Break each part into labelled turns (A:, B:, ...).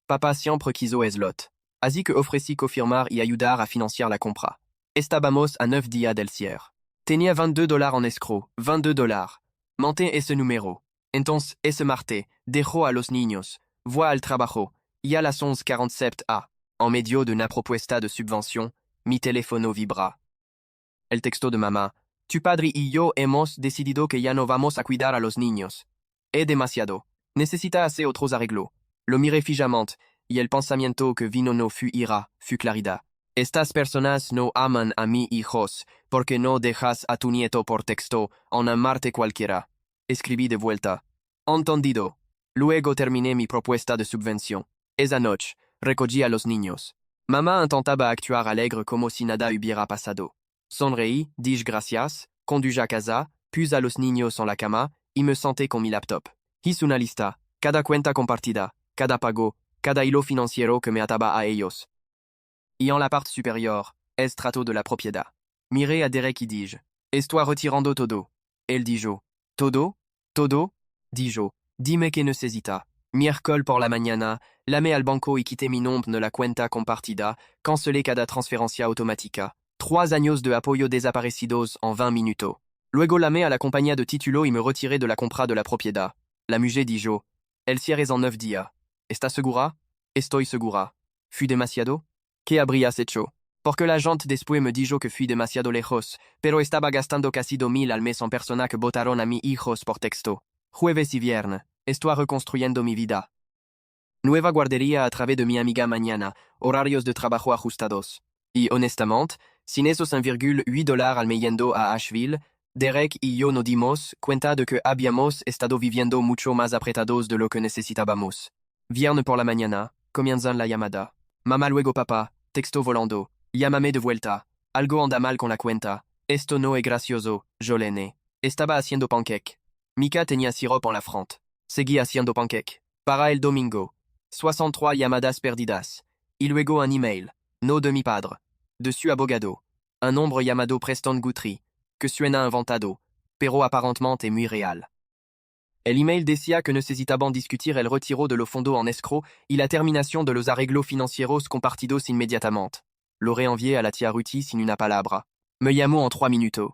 A: Papa siempre quiso eslot. Así que ofrecí confirmar y ayudar a financiar la compra. Estábamos a 9 días del cierre. Tenía $22 en escroc, $22. Monté ese número. Entonces, ese martes, dejó a los niños. Voy al trabajo. Y a las 11:47 a. En medio de una propuesta de subvención, mi teléfono vibra. El texto de mamá. Tu padre y yo hemos decidido que ya no vamos a cuidar a los niños. Es demasiado. Necesita hacer otros arreglos. Lo miré fijamente, y el pensamiento que vino no fue ira, fue claridad. Estas personas no aman a mis hijos, porque no dejas a tu nieto por texto, en un martes cualquiera. Escribí de vuelta. Entendido. Luego terminé mi propuesta de subvención. Esa noche, recogí a los niños. Mamá intentaba actuar alegre como si nada hubiera pasado. Sonreí, dije gracias, conduje a casa, puse a los niños en la cama, y me senté con mi laptop. Hice una lista, cada cuenta compartida, cada pago, cada hilo financiero que me ataba a ellos. Y en la parte supérieure, es trato de la propiedad. Miré a Derek y dije, estoy retirando todo. Él dijo, ¿todo? ¿Todo? Dijo, dime que necesita. Miércoles por la mañana, llamé al banco y quité mi nombre en la cuenta compartida, cancelé cada transferencia automática. 3 años de apoyo desaparecidos en 20 minutos. Luego llamé a la compañía de título y me retiré de la compra de la propiedad. La mujer dijo, el cierre es en 9 días. ¿Estás segura? Estoy segura. ¿Fui demasiado? ¿Qué habrías hecho? Porque la gente después me dijo que fui demasiado lejos, pero estaba gastando casi 2.000 al mes en personas que votaron a mis hijos por texto. Jueves y viernes, estoy reconstruyendo mi vida. Nueva guardería a través de mi amiga mañana, horarios de trabajo ajustados. Y honestamente, sin esos $1,8 al mes yendo a Asheville, Derek y yo nos dimos cuenta de que habíamos estado viviendo mucho más apretados de lo que necesitábamos. Viernes por la mañana, comienzan la llamada. Mamá luego papá, texto volando, llámame de vuelta. Algo anda mal con la cuenta. Esto no es gracioso, Jolene. Estaba haciendo pancake. Mika tenía sirope en la frente. Seguí haciendo pancake. Para el domingo. 63 llamadas perdidas. Y luego un email. No de mi padre. De su abogado. Un nombre llamado Preston Guthrie, que suena inventado, pero aparentemente es muy real. El email decía que necesitaban discutir el retiro de lo fondo en escroc y la terminación de los arreglos financieros compartidos inmediatamente. Lo reenvié a la tía Ruthie sin una palabra. Me llamó en 3 minutos.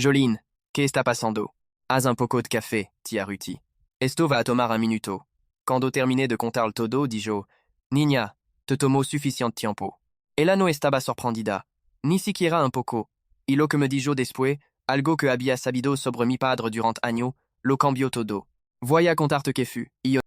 A: Jolene, ¿qué está pasando? Haz un poco de café, tía Ruthie. Esto va a tomar 1 minuto. Cuando terminé de contar todo, dijo, Niña, te tomó suficiente tiempo. Ella no estaba sorprendida, ni siquiera un poco, y lo que me dijo después, algo que había sabido sobre mi padre durante años, lo cambió todo. Voy a contarte qué fue, y